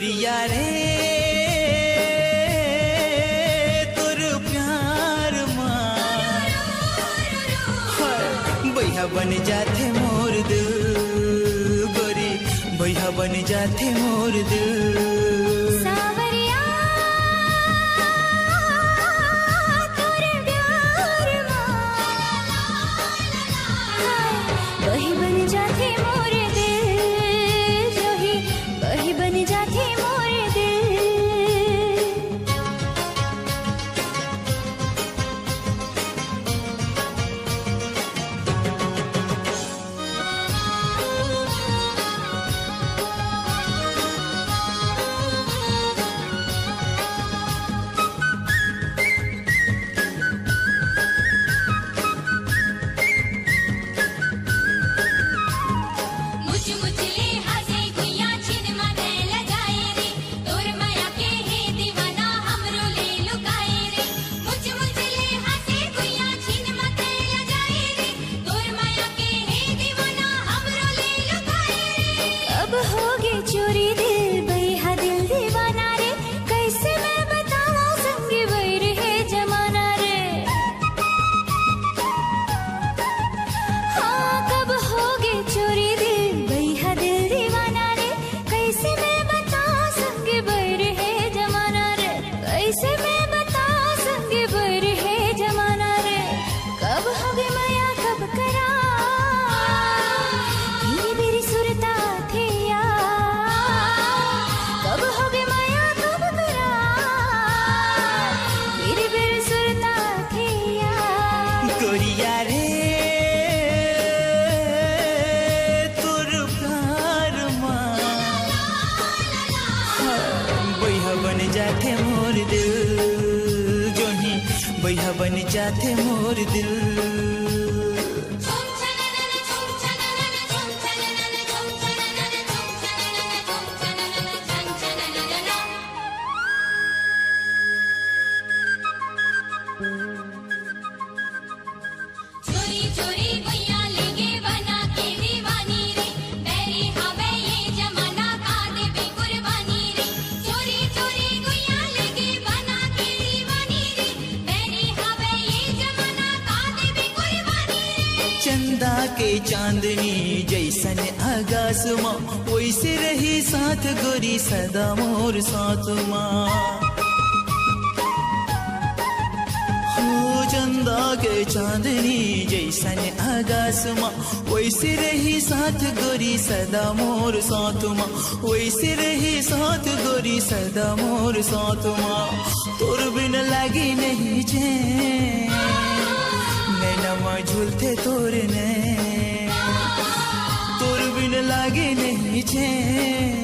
गोरिया रे तोर प्यार बैहा बन जाते मोर दिल गोरी बैहा बन जाते मोर दिल चोरी दिल बैहा दिल दीवाना रे कैसे मैं बताऊं संग वैर है जमाना रे हाँ कब होगे चोरी दिल बैहा दिल दीवाना रे कैसे मैं बताऊं संग वैर है जमाना रे कैसे मैं बताऊं संग वैर है जमाना रे कब होगे माया कब करा मेरी मेरी सुरता थे गोरिया रे तोर प्यार बैहा बन जाते मोर दिल जोही बैहा बन जाते मोर दिल चंदा के चांदनी जैसन आकाश माँ वैसे रही साथ गोरी सदा मोर साथ माँ हो चंदा के चांदनी जैसन आकाश माँ वैसे रही साथ गोरी सदा मोर साथ माँ वैसे रही साथ गोरी सदा मोर साथ माँ तोर बिन लगी नहीं चैन नैना झूलते तोर ने तोर बिन लागे नहीं चैन